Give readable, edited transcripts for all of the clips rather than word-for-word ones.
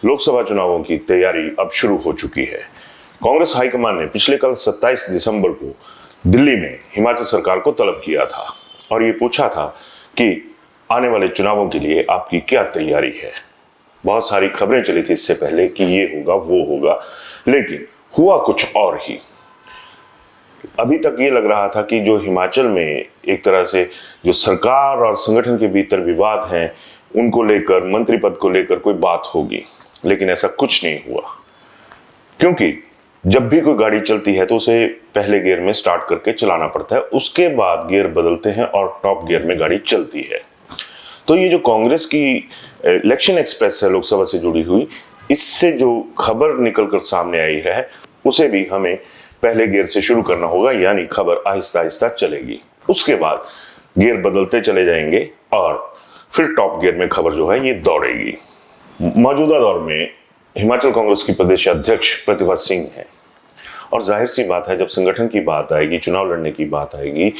लोकसभा चुनावों की तैयारी अब शुरू हो चुकी है। कांग्रेस हाईकमान ने पिछले कल 27 दिसंबर को दिल्ली में हिमाचल सरकार को तलब किया था और ये पूछा था कि आने वाले चुनावों के लिए आपकी क्या तैयारी है। बहुत सारी खबरें चली थी इससे पहले कि ये होगा वो होगा, लेकिन हुआ कुछ और ही। अभी तक ये लग रहा था कि जो हिमाचल में एक तरह से जो सरकार और संगठन के भीतर विवाद हैं, उनको लेकर, मंत्री पद को लेकर कोई बात होगी, लेकिन ऐसा कुछ नहीं हुआ। क्योंकि जब भी कोई गाड़ी चलती है तो उसे पहले गियर में स्टार्ट करके चलाना पड़ता है, उसके बाद गियर बदलते हैं और टॉप गियर में गाड़ी चलती है। तो ये जो कांग्रेस की इलेक्शन एक्सप्रेस है लोकसभा से जुड़ी हुई, इससे जो खबर निकलकर सामने आई है उसे भी हमें पहले गियर से शुरू करना होगा, यानी खबर आहिस्ता आहिस्ता चलेगी। उसके बाद गियर बदलते चले जाएंगे और फिर टॉप गियर में खबर जो है ये दौड़ेगी। मौजूदा दौर में हिमाचल कांग्रेस की प्रदेश अध्यक्ष प्रतिभा सिंह है और जाहिर सी बात है, जब संगठन की बात आएगी, चुनाव लड़ने की बात आएगी,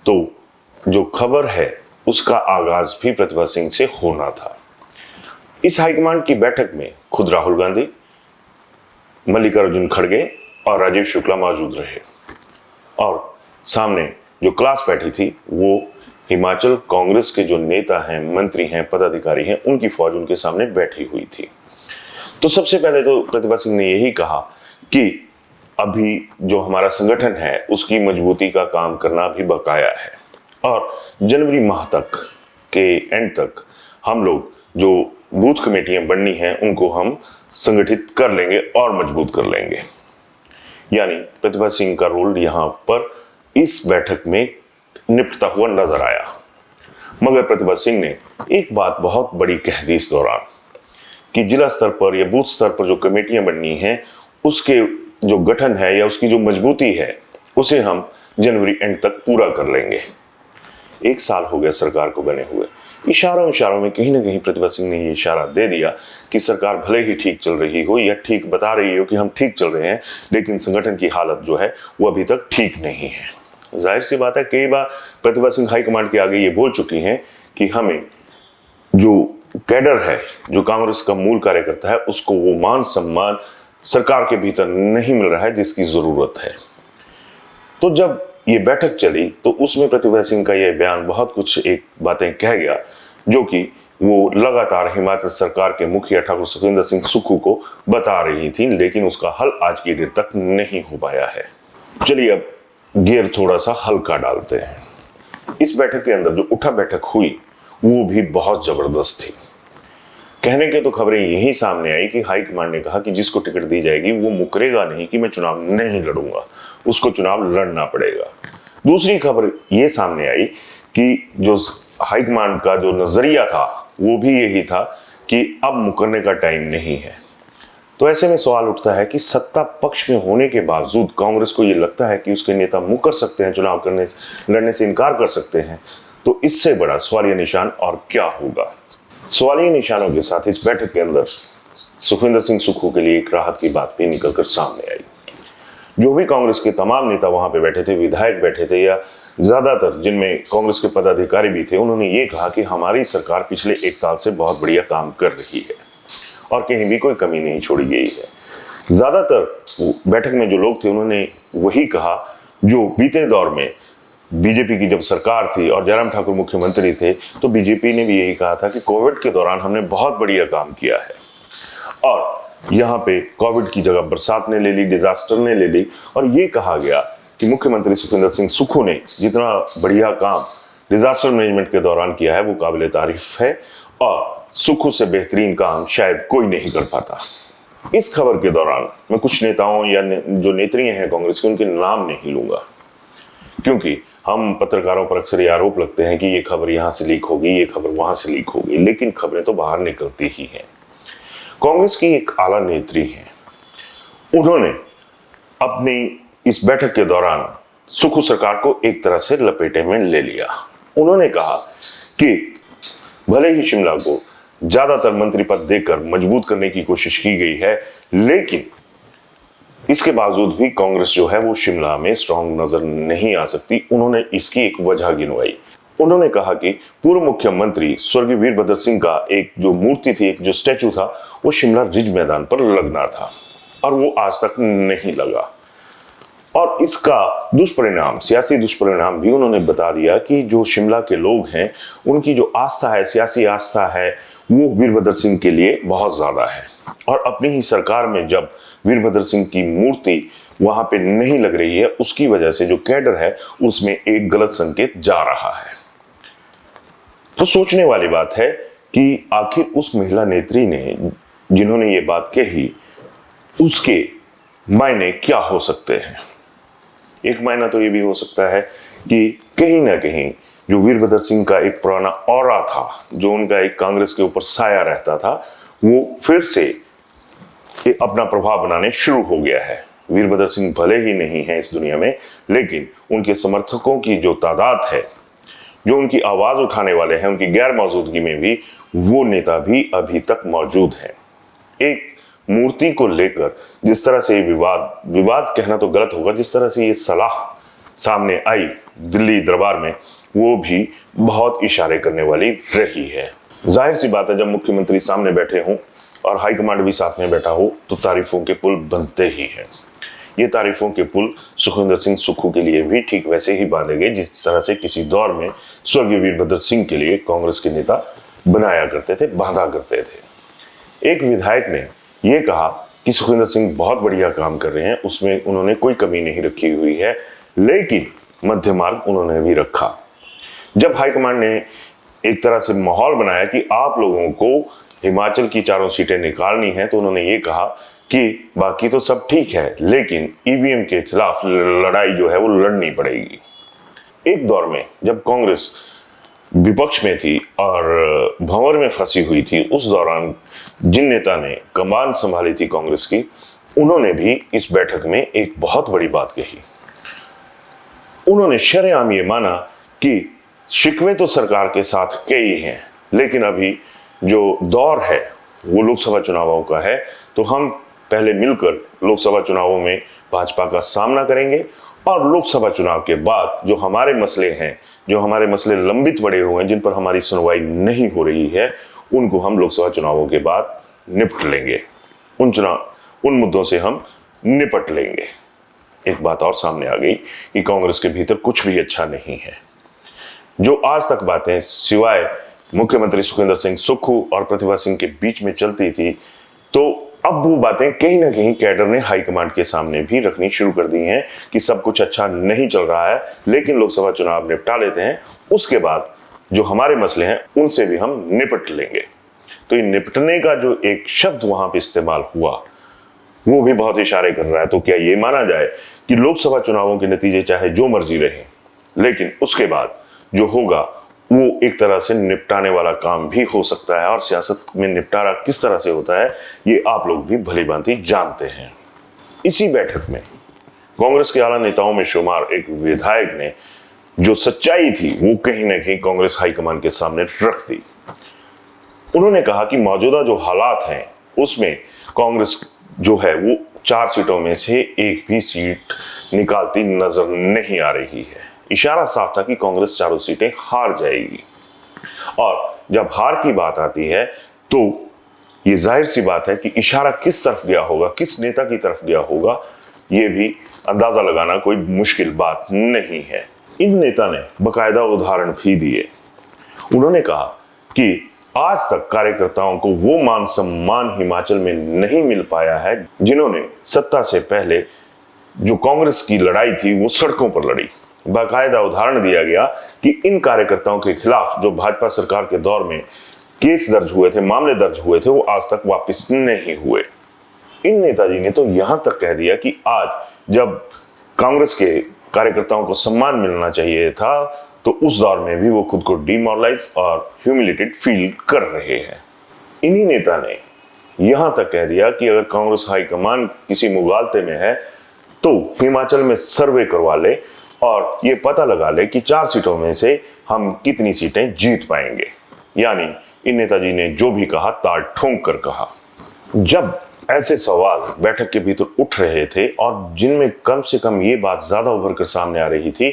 तो जो खबर है उसका आगाज भी प्रतिभा सिंह से होना था। इस हाईकमान की बैठक में खुद राहुल गांधी, मल्लिकार्जुन खड़गे और राजीव शुक्ला मौजूद रहे और सामने जो क्लास बैठी थी वो हिमाचल कांग्रेस के जो नेता हैं, मंत्री हैं, पदाधिकारी हैं, उनकी फौज उनके सामने बैठी हुई थी। तो सबसे पहले तो प्रतिभा सिंह ने यही कहा कि अभी जो हमारा संगठन है उसकी मजबूती का काम करना भी बकाया है और जनवरी माह तक के एंड तक हम लोग जो बूथ कमेटियां बननी हैं उनको हम संगठित कर लेंगे और मजबूत कर लेंगे। यानी प्रतिभा सिंह का रोल यहां पर इस बैठक में निपटता हुआ नजर आया। मगर प्रतिभा सिंह ने एक बात बहुत बड़ी कह दी इस दौरान कि जिला स्तर पर या बूथ स्तर पर जो कमेटियां बननी हैं उसके जो गठन है या उसकी जो मजबूती है उसे हम जनवरी एंड तक पूरा कर लेंगे। 1 साल हो गया सरकार को बने हुए। इशारों में कहीं ना कहीं प्रतिभा सिंह ने ये इशारा दे दिया कि सरकार भले ही ठीक चल रही हो या ठीक बता रही हो कि हम ठीक चल रहे हैं, लेकिन संगठन की हालत जो है वो अभी तक ठीक नहीं है। जाहिर सी बात है, कई बार प्रतिभा सिंह हाईकमांड के आगे ये बोल चुकी हैं कि हमें जो कैडर है, जो कांग्रेस का मूल कार्यकर्ता है, उसको वो मान सम्मान सरकार के भीतर नहीं मिल रहा है जिसकी जरूरत है। तो जब ये बैठक चली तो उसमें प्रतिभा सिंह का यह बयान बहुत कुछ एक बातें कह गया जो कि वो लगातार हिमाचल सरकार के मुखिया ठाकुर सुखविंदर सिंह सुक्खू को बता रही थी, लेकिन उसका हल आज की डेट तक नहीं हो पाया है। चलिए अब गियर थोड़ा सा हल्का डालते हैं। इस बैठक के अंदर जो उठा बैठक हुई वो भी बहुत जबरदस्त थी। कहने के तो खबरें यही सामने आई कि हाईकमांड ने कहा कि जिसको टिकट दी जाएगी वो मुकरेगा नहीं कि मैं चुनाव नहीं लड़ूंगा, उसको चुनाव लड़ना पड़ेगा। दूसरी खबर ये सामने आई कि जो हाईकमांड का जो नजरिया था वो भी यही था कि अब मुकरने का टाइम नहीं है। तो ऐसे में सवाल उठता है कि सत्ता पक्ष में होने के बावजूद कांग्रेस को ये लगता है कि उसके नेता मुकर सकते हैं, चुनाव लड़ने से इनकार कर सकते हैं, तो इससे बड़ा सवालिया निशान और क्या होगा। सवालिया निशानों के साथ इस बैठक के अंदर सुखविंदर सिंह सुक्खू के लिए एक राहत की बात भी निकलकर सामने आई। जो भी कांग्रेस के तमाम नेता वहां पे बैठे थे, विधायक बैठे थे या ज्यादातर जिनमें कांग्रेस के पदाधिकारी भी थे, उन्होंने ये कहा कि हमारी सरकार पिछले 1 साल से बहुत बढ़िया काम कर रही है और कहीं भी कोई कमी नहीं छोड़ी गई है। ज्यादातर बैठक में जो लोग थे उन्होंने वही कहा जो बीते दौर में बीजेपी की जब सरकार थी और जयराम ठाकुर मुख्यमंत्री थे तो बीजेपी ने भी यही कहा था कि कोविड के दौरान हमने बहुत बढ़िया काम किया है और यहाँ पे कोविड की जगह बरसात ने ले ली, डिजास्टर ने ले ली और ये कहा गया कि मुख्यमंत्री सुखविंदर सिंह सुक्खू ने जितना बढ़िया काम डिजास्टर मैनेजमेंट के दौरान किया है वो काबिले तारीफ है और सुक्खू से बेहतरीन काम शायद कोई नहीं कर पाता। इस खबर के दौरान मैं कुछ नेताओं या जो नेत्रियां हैं कांग्रेस के, उनके नाम नहीं लूंगा क्योंकि हम पत्रकारों पर अक्सर ये आरोप लगते हैं कि ये खबर यहां से लीक होगी, ये खबर वहां से लीक होगी, लेकिन खबरें तो बाहर निकलती ही हैं। कांग्रेस की एक आला नेत्री है, उन्होंने अपनी इस बैठक के दौरान सुक्खू सरकार को एक तरह से लपेटे में ले लिया। उन्होंने कहा कि भले ही शिमला को ज्यादातर मंत्री पद देकर मजबूत करने की कोशिश की गई है, लेकिन इसके बावजूद भी कांग्रेस जो है वो शिमला में स्ट्रांग नजर नहीं आ सकती। उन्होंने इसकी एक वजह गिनवाई। उन्होंने कहा कि पूर्व मुख्यमंत्री स्वर्गीय वीरभद्र सिंह का एक जो मूर्ति थी, एक जो स्टैचू था, वो शिमला रिज मैदान पर लगना था और वो आज तक नहीं लगा। और इसका दुष्परिणाम, सियासी दुष्परिणाम भी उन्होंने बता दिया कि जो शिमला के लोग हैं, उनकी जो आस्था है, सियासी आस्था है, वो वीरभद्र सिंह के लिए बहुत ज्यादा है। और अपनी ही सरकार में जब वीरभद्र सिंह की मूर्ति वहां पे नहीं लग रही है, उसकी वजह से जो कैडर है उसमें एक गलत संकेत जा रहा है। तो सोचने वाली बात है कि आखिर उस महिला नेत्री ने जिन्होंने ये बात कही, उसके मायने क्या हो सकते हैं। एक मायना तो ये भी हो सकता है कि कहीं ना कहीं जो वीरभद्र सिंह का एक पुराना ऑरा था, जो उनका एक कांग्रेस के ऊपर साया रहता था, वो फिर से अपना प्रभाव बनाने शुरू हो गया है। वीरभद्र सिंह भले ही नहीं है इस दुनिया में, लेकिन उनके समर्थकों की जो तादाद है, जो उनकी आवाज उठाने वाले हैं, उनकी गैर मौजूदगी में भी वो नेता भी अभी तक मौजूद है। एक मूर्ति को लेकर जिस तरह से विवाद कहना तो गलत होगा, जिस तरह से ये सलाह सामने आई दिल्ली दरबार में, वो भी बहुत इशारे करने वाली रही है। जाहिर सी बात है, जब मुख्यमंत्री सामने बैठे हों और हाईकमांड भी साथ में बैठा हो तो तारीफों के पुल बनते ही हैं। ये तारीफों के पुल सुखविंदर सिंह सुक्खू के लिए भी ठीक वैसे ही बांधे गए जिस तरह से किसी दौर में स्वर्गीय वीरभद्र सिंह के लिए कांग्रेस के नेता बनाया करते थे, बांधा करते थे। एक विधायक ने यह कहा कि सुखविंदर सिंह बहुत बढ़िया काम कर रहे हैं, उसमें उन्होंने कोई कमी नहीं रखी हुई है, लेकिन मध्य मार्ग उन्होंने भी रखा। जब हाईकमांड ने एक तरह से माहौल बनाया कि आप लोगों को हिमाचल की 4 सीटें निकालनी है, तो उन्होंने ये कहा कि बाकी तो सब ठीक है, लेकिन ईवीएम के खिलाफ लड़ाई जो है वो लड़नी पड़ेगी। एक दौर में जब कांग्रेस विपक्ष में थी और भंवर में फंसी हुई थी, उस दौरान जिन नेता ने कमान संभाली थी कांग्रेस की, उन्होंने भी इस बैठक में एक बहुत बड़ी बात कही। उन्होंने शरेआम ये माना कि शिकवे तो सरकार के साथ कई हैं, लेकिन अभी जो दौर है वो लोकसभा चुनावों का है, तो हम पहले मिलकर लोकसभा चुनावों में भाजपा का सामना करेंगे और लोकसभा चुनाव के बाद जो हमारे मसले हैं, जो हमारे मसले लंबित पड़े हुए हैं, जिन पर हमारी सुनवाई नहीं हो रही है, उनको हम लोकसभा चुनावों के बाद निपट लेंगे। उन मुद्दों से हम निपट लेंगे। एक बात और सामने आ गई कि कांग्रेस के भीतर कुछ भी अच्छा नहीं है। जो आज तक बातें सिवाय मुख्यमंत्री सुखविंदर सिंह सुक्खू और प्रतिभा सिंह के बीच में चलती थी, तो अब वो बातें कहीं ना कहीं कैडर ने हाईकमांड के सामने भी रखनी शुरू कर दी हैं कि सब कुछ अच्छा नहीं चल रहा है, लेकिन लोकसभा चुनाव निपटा लेते हैं, उसके बाद जो हमारे मसले हैं उनसे भी हम निपट लेंगे। तो ये निपटने का जो एक शब्द वहां पे इस्तेमाल हुआ, वो भी बहुत इशारे कर रहा है। तो क्या ये माना जाए कि लोकसभा चुनावों के नतीजे चाहे जो मर्जी रहे, लेकिन उसके बाद जो होगा वो एक तरह से निपटाने वाला काम भी हो सकता है। और सियासत में निपटारा किस तरह से होता है, ये आप लोग भी भली भांति जानते हैं। इसी बैठक में कांग्रेस के आला नेताओं में शुमार एक विधायक ने जो सच्चाई थी वो कहीं ना कहीं कांग्रेस हाईकमान के सामने रख दी। उन्होंने कहा कि मौजूदा जो हालात हैं उसमें कांग्रेस जो है वो 4 सीटों में से एक भी सीट निकालती नजर नहीं आ रही है। इशारा साफ था कि कांग्रेस 4 सीटें हार जाएगी। और जब हार की बात आती है तो ये जाहिर सी बात है कि इशारा किस तरफ गया होगा, किस नेता की तरफ गया होगा, ये भी अंदाजा लगाना कोई मुश्किल बात नहीं है। इन नेता ने बकायदा उदाहरण भी दिए। उन्होंने कहा कि आज तक कार्यकर्ताओं को वो मान सम्मान हिमाचल में नहीं मिल पाया है जिन्होंने सत्ता से पहले जो कांग्रेस की लड़ाई थी वो सड़कों पर लड़ी। बाकायदा उदाहरण दिया गया कि इन कार्यकर्ताओं के खिलाफ जो भाजपा सरकार के दौर में केस दर्ज हुए थे, मामले दर्ज हुए थे, वो आज तक वापस नहीं हुए। इन नेताजी ने तो यहां तक कह दिया कि आज जब कांग्रेस के कार्यकर्ताओं को सम्मान मिलना चाहिए था, तो उस दौर में भी वो खुद को डिमोरलाइज और ह्यूमिलेटेड फील कर रहे हैं। इन्हीं नेता ने यहां तक कह दिया कि अगर कांग्रेस हाईकमान किसी मुगालते में है तो हिमाचल में सर्वे करवा ले और ये पता लगा ले कि 4 सीटों में से हम कितनी सीटें जीत पाएंगे। यानी इन नेताजी ने जो भी कहा ताल ठोंक कर कहा। जब ऐसे सवाल बैठक के भीतर उठ रहे थे और जिनमें कम से कम ये बात ज्यादा उभर कर सामने आ रही थी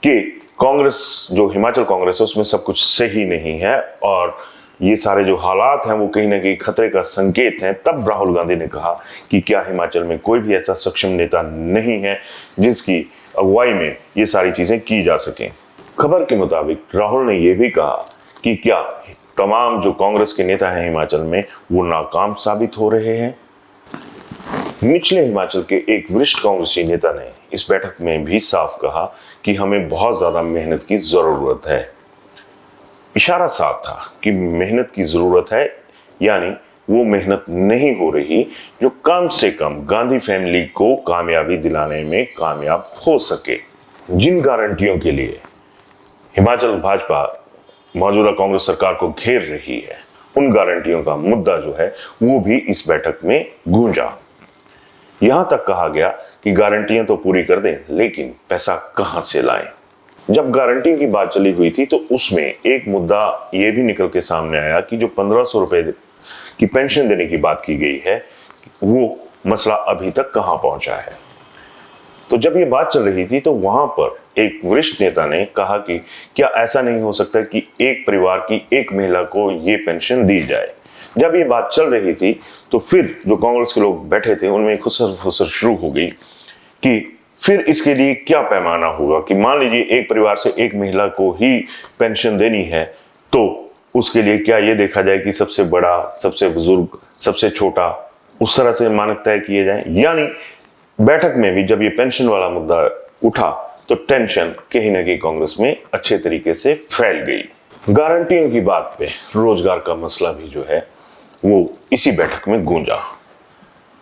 कि कांग्रेस जो हिमाचल कांग्रेस है उसमें सब कुछ सही नहीं है और ये सारे जो हालात हैं वो कहीं ना कहीं खतरे का संकेत हैं। तब राहुल गांधी ने कहा कि क्या हिमाचल में कोई भी ऐसा सक्षम नेता नहीं है जिसकी अगुवाई में ये सारी चीजें की जा सकें। खबर के मुताबिक राहुल ने यह भी कहा कि क्या तमाम जो कांग्रेस के नेता हैं हिमाचल में वो नाकाम साबित हो रहे हैं। निचले हिमाचल के एक वरिष्ठ कांग्रेसी नेता ने इस बैठक में भी साफ कहा कि हमें बहुत ज्यादा मेहनत की जरूरत है। इशारा साफ था कि मेहनत की जरूरत है, यानी वो मेहनत नहीं हो रही जो कम से कम गांधी फैमिली को कामयाबी दिलाने में कामयाब हो सके। जिन गारंटियों के लिए हिमाचल भाजपा मौजूदा कांग्रेस सरकार को घेर रही है, उन गारंटियों का मुद्दा जो है वो भी इस बैठक में गूंजा। यहां तक कहा गया कि गारंटियां तो पूरी कर दें, लेकिन पैसा कहां से लाएं। जब गारंटी की बात चली हुई थी तो उसमें एक मुद्दा यह भी निकल के सामने आया कि जो 1500 रुपए की पेंशन देने की बात की गई है वो मसला अभी तक कहां पहुंचा है। तो जब ये बात चल रही थी तो वहां पर एक वरिष्ठ नेता ने कहा कि क्या ऐसा नहीं हो सकता कि एक परिवार की एक महिला को ये पेंशन दी जाए। जब ये बात चल रही थी तो फिर जो कांग्रेस के लोग बैठे थे उनमें खुसर फुसर शुरू हो गई कि फिर इसके लिए क्या पैमाना होगा कि मान लीजिए एक परिवार से एक महिला को ही पेंशन देनी है तो उसके लिए क्या ये देखा जाए कि सबसे बड़ा, सबसे बुजुर्ग, सबसे छोटा, उस तरह से मानक तय किए जाए। यानी बैठक में भी जब ये पेंशन वाला मुद्दा उठा तो टेंशन कहीं ना कहीं कांग्रेस में अच्छे तरीके से फैल गई। गारंटियों की बात पे रोजगार का मसला भी जो है वो इसी बैठक में गूंजा,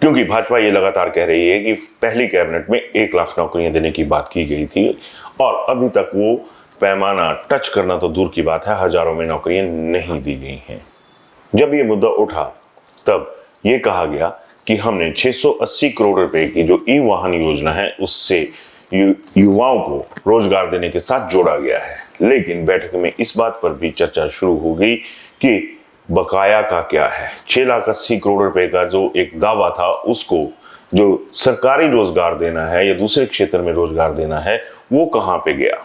क्योंकि भाजपा ये लगातार कह रही है कि पहली कैबिनेट में 1 लाख नौकरियां देने की बात की गई थी और अभी तक वो पैमाना टच करना तो दूर की बात है, हजारों में नौकरियां नहीं दी गई हैं। जब ये मुद्दा उठा तब ये कहा गया कि हमने 680 करोड़ रुपए की जो ई वाहन योजना है उससे युवाओं को रोजगार देने के साथ जोड़ा गया है। लेकिन बैठक में इस बात पर भी चर्चा शुरू हो गई कि बकाया का क्या है। 680 करोड़ रुपए का जो एक दावा था उसको जो सरकारी रोजगार देना है या दूसरे क्षेत्र में रोजगार देना है वो कहां पे गया।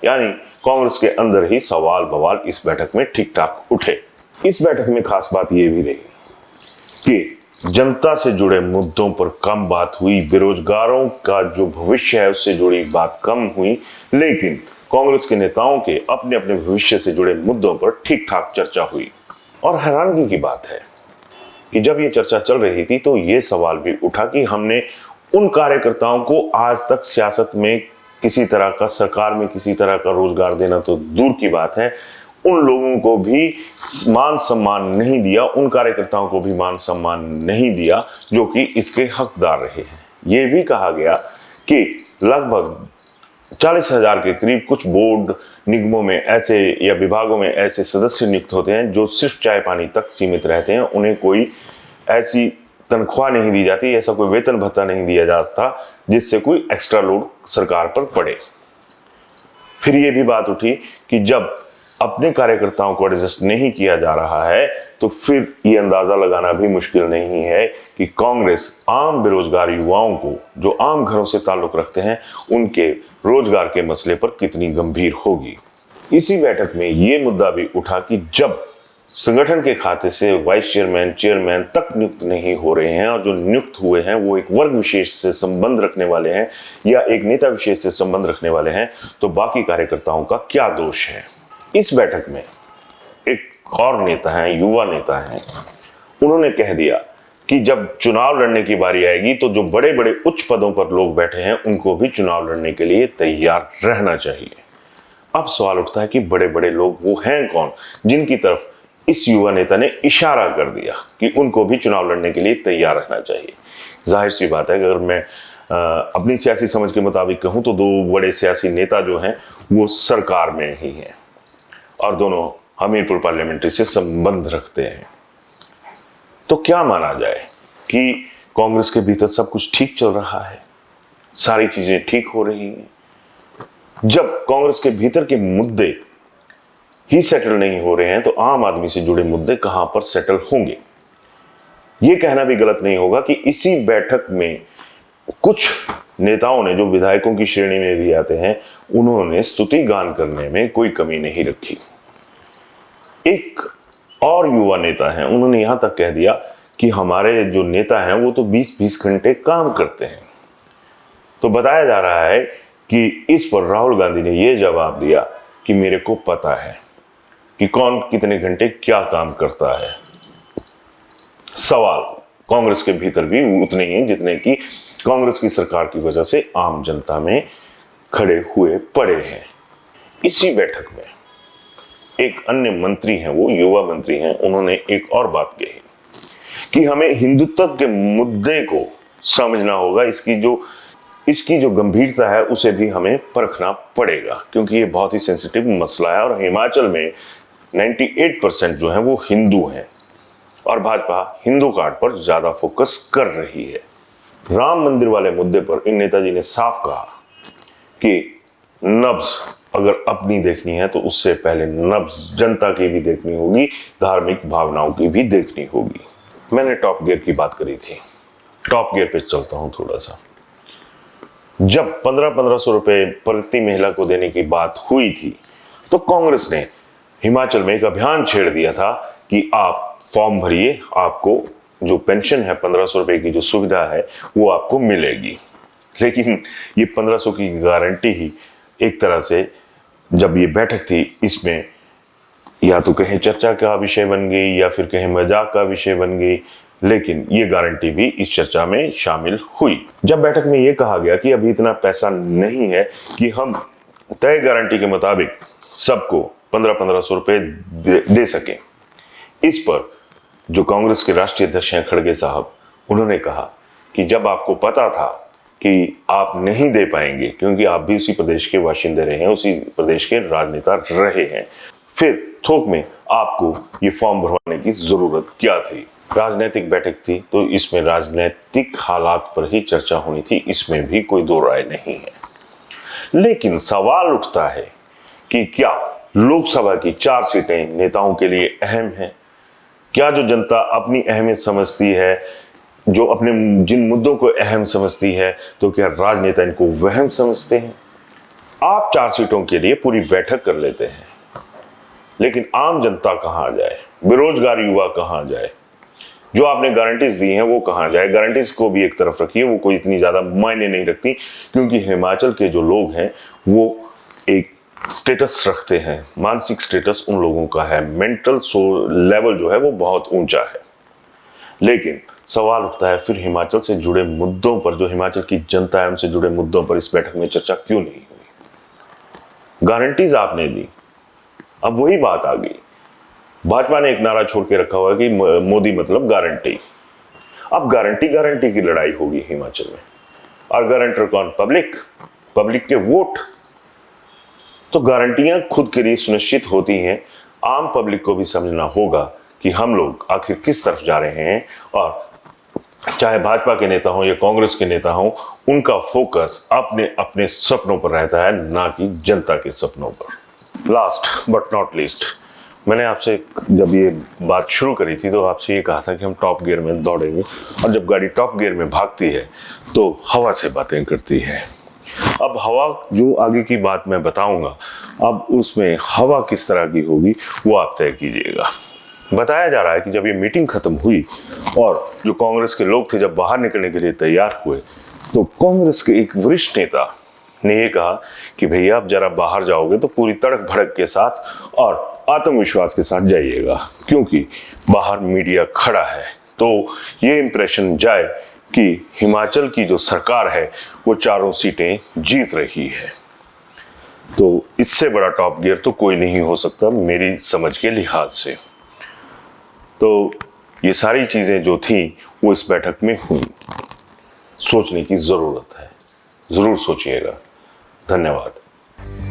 यानी कांग्रेस के अंदर ही सवाल बवाल इस बैठक में ठीक ठाक उठे। इस बैठक में खास बात यह भी रही कि जनता से जुड़े मुद्दों पर कम बात हुई, बेरोजगारों का जो भविष्य है उससे जुड़ी बात कम हुई, लेकिन कांग्रेस के नेताओं के अपने अपने भविष्य से जुड़े मुद्दों पर ठीक ठाक चर्चा हुई। और हैरानगी की बात है कि जब ये चर्चा चल रही थी तो ये सवाल भी उठा कि हमने उन कार्यकर्ताओं को आज तक सियासत में किसी तरह का, सरकार में किसी तरह का रोजगार देना तो दूर की बात है, उन लोगों को भी मान सम्मान नहीं दिया, उन कार्यकर्ताओं को भी मान सम्मान नहीं दिया जो कि इसके हकदार रहे हैं। ये भी कहा गया कि लगभग 40,000 के करीब कुछ बोर्ड निगमों में ऐसे या विभागों में ऐसे सदस्य नियुक्त होते हैं जो सिर्फ चाय पानी तक सीमित रहते हैं, उन्हें कोई ऐसी तनख्वाह नहीं दी जाती, ऐसा कोई वेतन भत्ता नहीं दिया जाता जिससे कोई एक्स्ट्रा लोड सरकार पर पड़े। फिर ये भी बात उठी कि जब अपने कार्यकर्ताओं को एडजस्ट नहीं किया जा रहा है तो फिर ये अंदाजा लगाना भी मुश्किल नहीं है कि कांग्रेस आम बेरोजगार युवाओं को जो आम घरों से ताल्लुक रखते हैं उनके रोजगार के मसले पर कितनी गंभीर होगी। इसी बैठक में ये मुद्दा भी उठा कि जब संगठन के खाते से वाइस चेयरमैन, चेयरमैन तक नियुक्त नहीं हो रहे हैं और जो नियुक्त हुए हैं वो एक वर्ग विशेष से संबंध रखने वाले हैं या एक नेता विशेष से संबंध रखने वाले हैं, तो बाकी कार्यकर्ताओं का क्या दोष है। इस बैठक में एक और नेता हैं, युवा नेता हैं, उन्होंने कह दिया कि जब चुनाव लड़ने की बारी आएगी तो जो बड़े बड़े उच्च पदों पर लोग बैठे हैं उनको भी चुनाव लड़ने के लिए तैयार रहना चाहिए। अब सवाल उठता है कि बड़े बड़े लोग वो हैं कौन जिनकी तरफ इस युवा नेता ने इशारा कर दिया कि उनको भी चुनाव लड़ने के लिए तैयार रहना चाहिए। जाहिर सी बात है कि अगर मैं अपनी सियासी समझ के मुताबिक कहूं तो 2 बड़े सियासी नेता जो हैं वो सरकार में ही हैं और दोनों हमीरपुर पार्लियामेंट्री से संबंध रखते हैं। तो क्या माना जाए कि कांग्रेस के भीतर सब कुछ ठीक चल रहा है, सारी चीजें ठीक हो रही हैं। जब कांग्रेस के भीतर के मुद्दे ही सेटल नहीं हो रहे हैं तो आम आदमी से जुड़े मुद्दे कहां पर सेटल होंगे। यह कहना भी गलत नहीं होगा कि इसी बैठक में कुछ नेताओं ने, जो विधायकों की श्रेणी में भी आते हैं, उन्होंने स्तुति गान करने में कोई कमी नहीं रखी। एक और युवा नेता हैं, उन्होंने यहां तक कह दिया कि हमारे जो नेता हैं वो तो 20-20 घंटे काम करते हैं। तो बताया जा रहा है कि इस पर राहुल गांधी ने यह जवाब दिया कि मेरे को पता है कि कौन कितने घंटे क्या काम करता है। सवाल कांग्रेस के भीतर भी उतने ही हैं जितने कि कांग्रेस की सरकार की वजह से आम जनता में खड़े हुए पड़े हैं। इसी बैठक में एक अन्य मंत्री हैं, वो युवा मंत्री हैं, उन्होंने एक और बात कही कि हमें हिंदुत्व के मुद्दे को समझना होगा, इसकी जो गंभीरता है उसे भी हमें परखना पड़ेगा, क्योंकि ये बहुत ही सेंसिटिव मसला है और हिमाचल में 98% जो है वो हिंदू हैं और भाजपा हिंदू कार्ड पर ज्यादा फोकस कर रही है। राम मंदिर वाले मुद्दे पर इन नेताजी ने साफ कहा कि नब्ज अगर अपनी देखनी है तो उससे पहले नब्ज जनता की भी देखनी होगी, धार्मिक भावनाओं की भी देखनी होगी। मैंने टॉप गियर की बात करी थी, टॉप गियर पे चलता हूं थोड़ा सा। जब 1500 रुपए प्रति महिला को देने की बात हुई थी तो कांग्रेस ने हिमाचल में एक अभियान छेड़ दिया था कि आप फॉर्म भरिए, आपको जो पेंशन है 1500 रुपए की जो सुविधा है वो आपको मिलेगी। लेकिन ये 1500 की गारंटी ही एक तरह से, जब ये बैठक थी, इसमें या तो कहीं चर्चा का विषय बन गई या फिर कहीं मजाक का विषय बन गई, लेकिन ये गारंटी भी इस चर्चा में शामिल हुई। जब बैठक में ये कहा गया कि अभी इतना पैसा नहीं है कि हम तय गारंटी के मुताबिक सबको 1500 रुपए दे सकें, इस पर जो कांग्रेस के राष्ट्रीय अध्यक्ष हैं खड़गे साहब, उन्होंने कहा कि जब आपको पता था कि आप नहीं दे पाएंगे, क्योंकि आप भी उसी प्रदेश के बाशिंदे रहे हैं, उसी प्रदेश के राजनेता रहे हैं, फिर थोक में आपको ये फॉर्म भरवाने की जरूरत क्या थी। राजनीतिक बैठक थी तो इसमें राजनीतिक हालात पर ही चर्चा होनी थी, इसमें भी कोई दो राय नहीं है। लेकिन सवाल उठता है कि क्या लोकसभा की 4 सीटें नेताओं के लिए अहम हैं? क्या जो जनता अपनी अहमियत समझती है, जो अपने जिन मुद्दों को अहम समझती है, तो क्या राजनेता इनको वहम समझते हैं? आप 4 सीटों के लिए पूरी बैठक कर लेते हैं, लेकिन आम जनता कहां जाए, बेरोजगार युवा कहां जाए, जो आपने गारंटीज दी हैं वो कहां जाए? गारंटीज को भी एक तरफ रखिए, वो कोई इतनी ज्यादा मायने नहीं रखती, क्योंकि हिमाचल के जो लोग हैं वो एक स्टेटस रखते हैं, मानसिक स्टेटस उन लोगों का है, मेंटल लेवल जो है वो बहुत ऊंचा है। लेकिन सवाल उठता है फिर हिमाचल से जुड़े मुद्दों पर, जो हिमाचल की जनता है उनसे जुड़े मुद्दों पर इस बैठक में चर्चा क्यों नहीं हुई? गारंटीज आपने दी, अब वही बात आ गई। भाजपा ने एक नारा छोड़ के रखा हुआ है कि मोदी मतलब गारंटी। अब गारंटी की लड़ाई होगी हिमाचल में, और गारंटर कौन? पब्लिक के वोट। तो गारंटियां खुद के लिए सुनिश्चित होती हैं, आम पब्लिक को भी समझना होगा कि हम लोग आखिर किस तरफ जा रहे हैं, और चाहे भाजपा के नेता हो या कांग्रेस के नेता हो, उनका फोकस अपने अपने सपनों पर रहता है, ना कि जनता के सपनों पर। लास्ट बट नॉट लीस्ट, मैंने आपसे जब ये बात शुरू करी थी तो आपसे ये कहा था कि हम टॉप गियर में दौड़ेंगे, और जब गाड़ी टॉप गियर में भागती है तो हवा से बातें करती है। अब हवा, जो आगे की बात मैं बताऊंगा, अब उसमें हवा किस तरह की होगी वो आप तय कीजिएगा। बताया जा रहा है कि जब ये मीटिंग खत्म हुई और जो कांग्रेस के लोग थे जब बाहर निकलने के लिए तैयार हुए, तो कांग्रेस के एक वरिष्ठ नेता ने ये कहा कि भैया आप जरा बाहर जाओगे तो पूरी तड़क भड़क के साथ और आत्मविश्वास के साथ जाइएगा, क्योंकि बाहर मीडिया खड़ा है, तो ये इंप्रेशन जाए कि हिमाचल की जो सरकार है वो 4 सीटें जीत रही है। तो इससे बड़ा टॉप गियर तो कोई नहीं हो सकता मेरी समझ के लिहाज से। तो ये सारी चीजें जो थी वो इस बैठक में हुई, सोचने की जरूरत है, जरूर सोचिएगा। धन्यवाद।